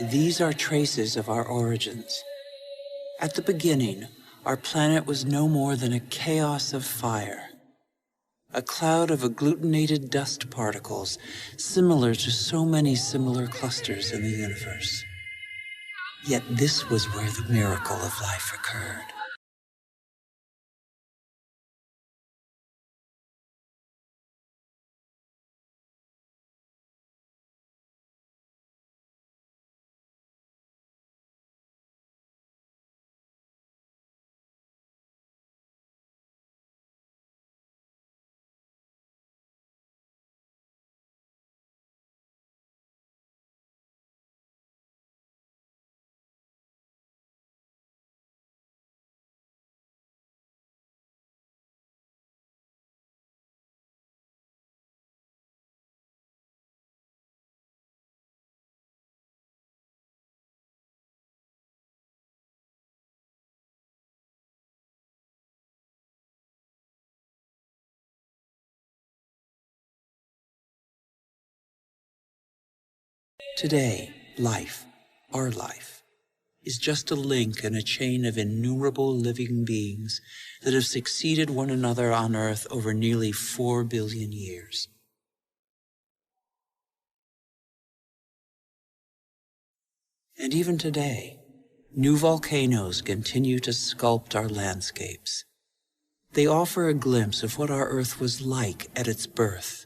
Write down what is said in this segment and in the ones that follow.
These are traces of our origins. At the beginning, our planet was no more than a chaos of fire, a cloud of agglutinated dust particles similar to so many similar clusters in the universe. Yet this was where the miracle of life occurred. Today, life, our life, is just a link in a chain of innumerable living beings that have succeeded one another on Earth over nearly 4 billion years. And even today, new volcanoes continue to sculpt our landscapes. They offer a glimpse of what our Earth was like at its birth.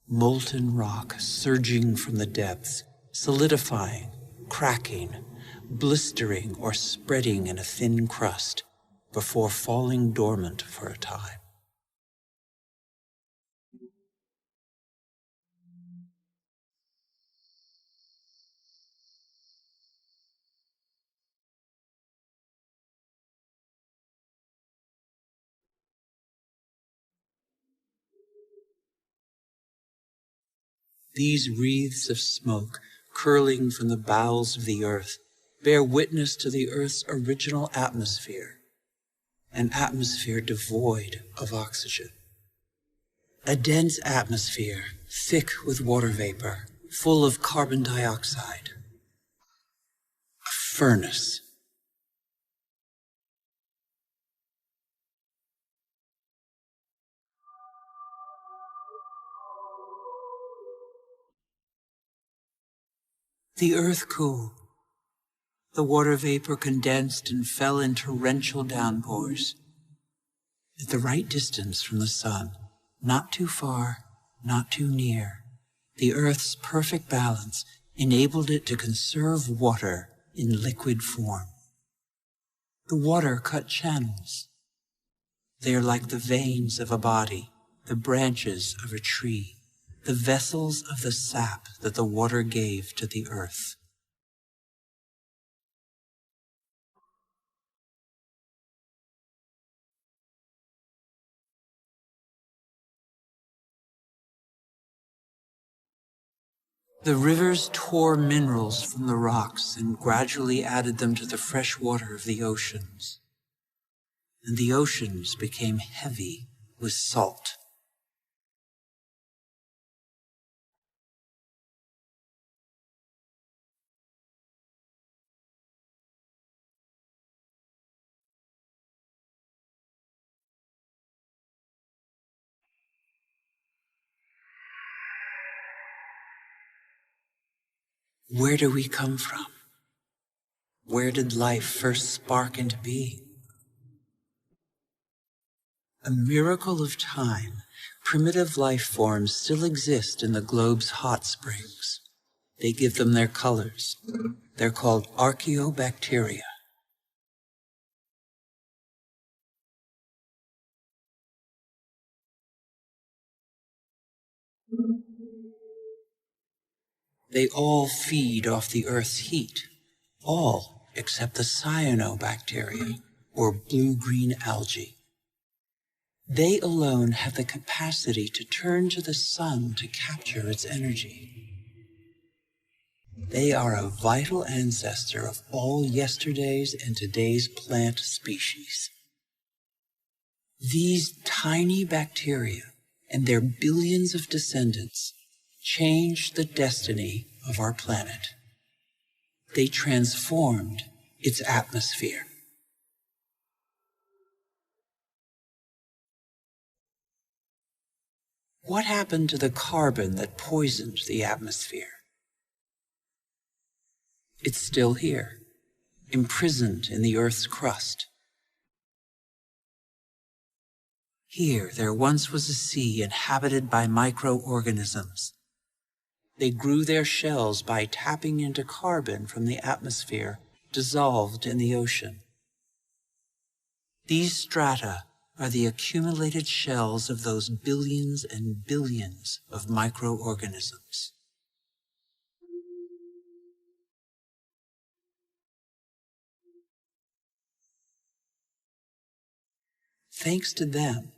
Molten rock surging from the depths, solidifying, cracking, blistering, or spreading in a thin crust before falling dormant for a time. These wreaths of smoke curling from the bowels of the Earth bear witness to the Earth's original atmosphere, an atmosphere devoid of oxygen. A dense atmosphere, thick with water vapor, full of carbon dioxide. A furnace. The Earth cooled. The water vapor condensed and fell in torrential downpours. At the right distance from the sun, not too far, not too near, the Earth's perfect balance enabled it to conserve water in liquid form. The water cut channels. They are like the veins of a body, the branches of a tree, the vessels of the sap that the water gave to the Earth. The rivers tore minerals from the rocks and gradually added them to the fresh water of the oceans. And the oceans became heavy with salt. Where do we come from? Where did life first spark into being? A miracle of time, primitive life forms still exist in the globe's hot springs. They give them their colors. They're called archaeobacteria. They all feed off the Earth's heat, all except the cyanobacteria, or blue-green algae. They alone have the capacity to turn to the sun to capture its energy. They are a vital ancestor of all yesterday's and today's plant species. These tiny bacteria and their billions of descendants changed the destiny of our planet. They transformed its atmosphere. What happened to the carbon that poisoned the atmosphere? It's still here, imprisoned in the Earth's crust. Here, there once was a sea inhabited by microorganisms. They grew their shells by tapping into carbon from the atmosphere dissolved in the ocean. These strata are the accumulated shells of those billions and billions of microorganisms. Thanks to them,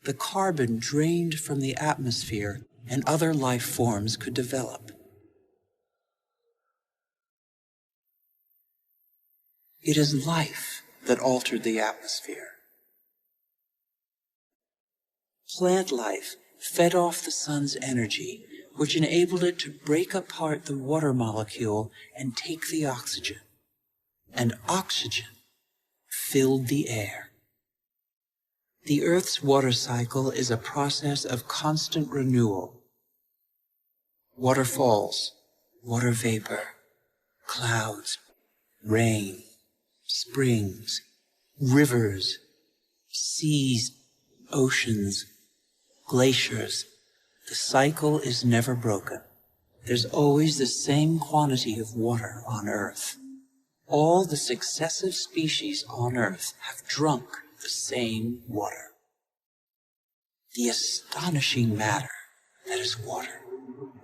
the carbon drained from the atmosphere and other life forms could develop. It is life that altered the atmosphere. Plant life fed off the sun's energy, which enabled it to break apart the water molecule and take the oxygen. And oxygen filled the air. The Earth's water cycle is a process of constant renewal. Water falls, water vapor, clouds, rain, springs, rivers, seas, oceans, glaciers. The cycle is never broken. There's always the same quantity of water on Earth. All the successive species on Earth have drunk the same water. The astonishing matter that is water,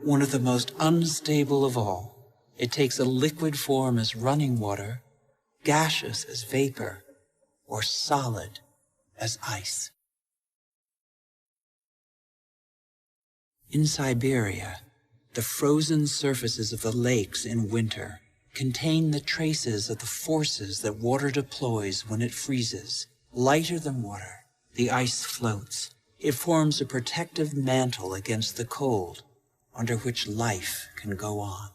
one of the most unstable of all. It takes a liquid form as running water, gaseous as vapor, or solid as ice. In Siberia, the frozen surfaces of the lakes in winter contain the traces of the forces that water deploys when it freezes. Lighter than water, the ice floats. It forms a protective mantle against the cold, under which life can go on.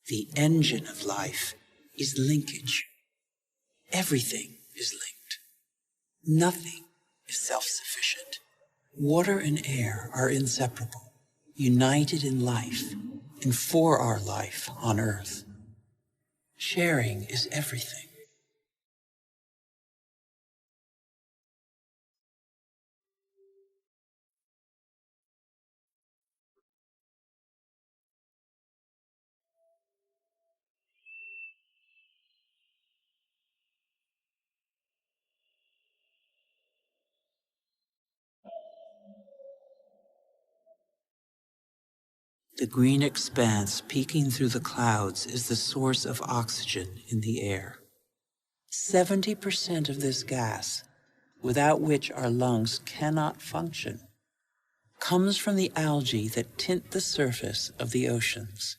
The engine of life is linkage. Everything is linked. Nothing is self-sufficient. Water and air are inseparable, united in life and for our life on Earth. Sharing is everything. The green expanse peeking through the clouds is the source of oxygen in the air. 70% of this gas, without which our lungs cannot function, comes from the algae that tint the surface of the oceans.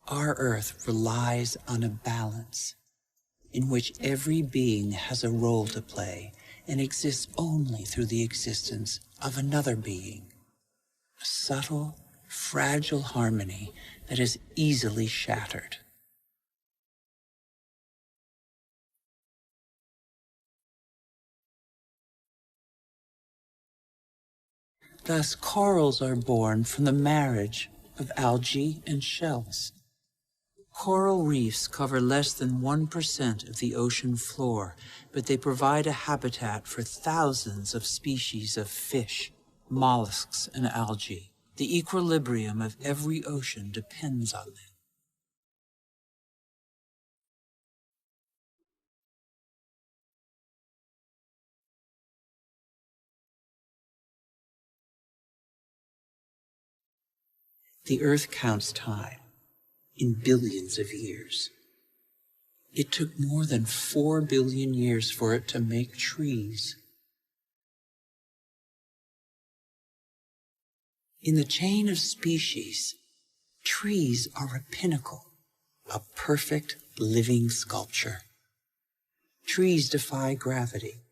Our Earth relies on a balance in which every being has a role to play and exists only through the existence of another being. A subtle, fragile harmony that is easily shattered. Thus, corals are born from the marriage of algae and shells. Coral reefs cover less than 1% of the ocean floor, but they provide a habitat for thousands of species of fish, mollusks, and algae. The equilibrium of every ocean depends on them. The Earth counts time in billions of years. It took more than 4 billion years for it to make trees. In the chain of species, trees are a pinnacle, a perfect living sculpture. Trees defy gravity.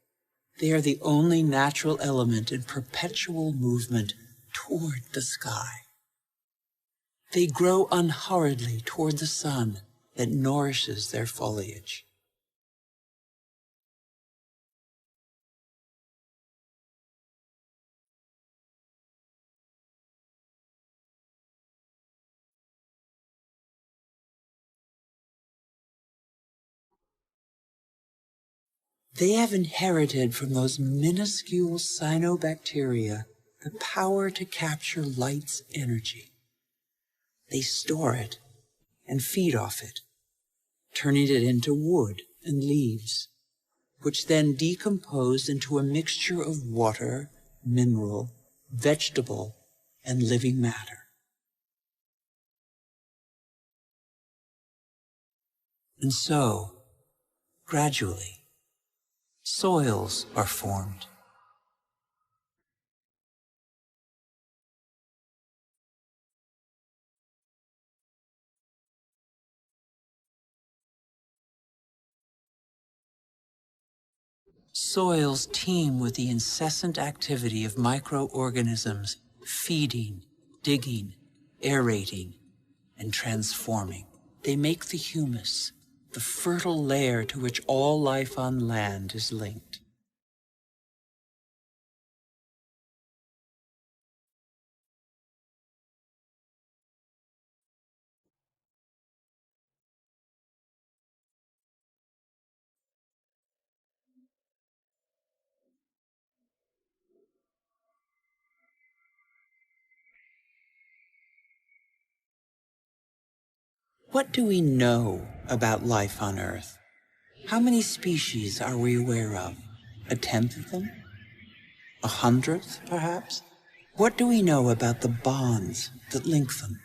They are the only natural element in perpetual movement toward the sky. They grow unhurriedly toward the sun that nourishes their foliage. They have inherited from those minuscule cyanobacteria the power to capture light's energy. They store it and feed off it, turning it into wood and leaves, which then decompose into a mixture of water, mineral, vegetable, and living matter. And so, gradually, soils are formed. Soils teem with the incessant activity of microorganisms feeding, digging, aerating, and transforming. They make the humus, the fertile layer to which all life on land is linked. What do we know about life on Earth? How many species are we aware of? 1/10 of them? 100th, perhaps? What do we know about the bonds that link them?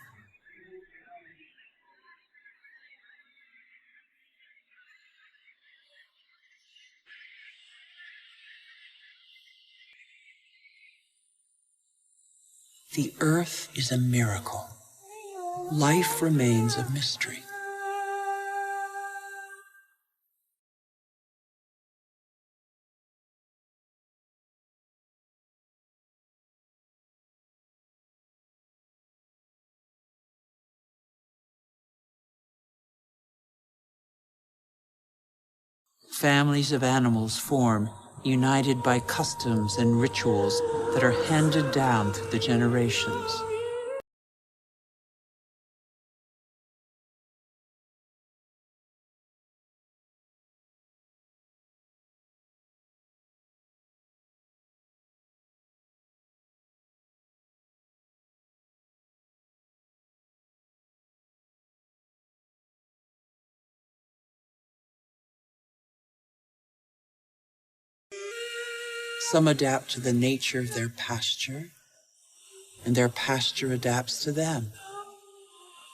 The Earth is a miracle. Life remains a mystery. Families of animals form, united by customs and rituals that are handed down through the generations. Some adapt to the nature of their pasture, and their pasture adapts to them.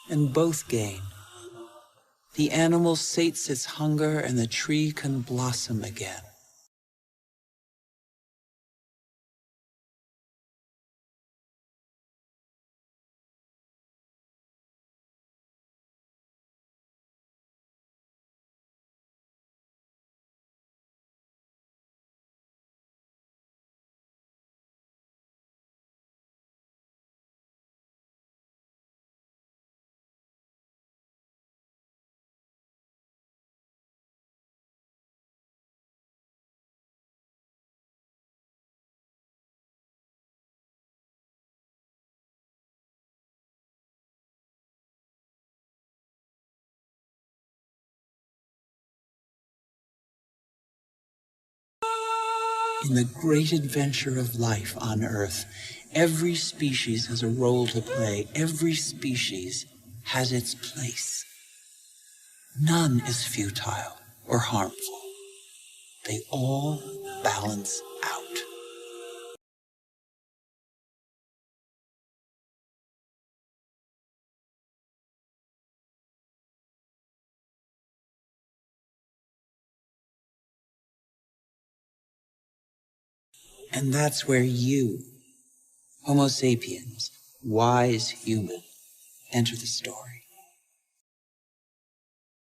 And both gain. The animal sates its hunger, and the tree can blossom again. In the great adventure of life on Earth, every species has a role to play. Every species has its place. None is futile or harmful. They all balance out. And that's where you, Homo sapiens, wise human, enter the story.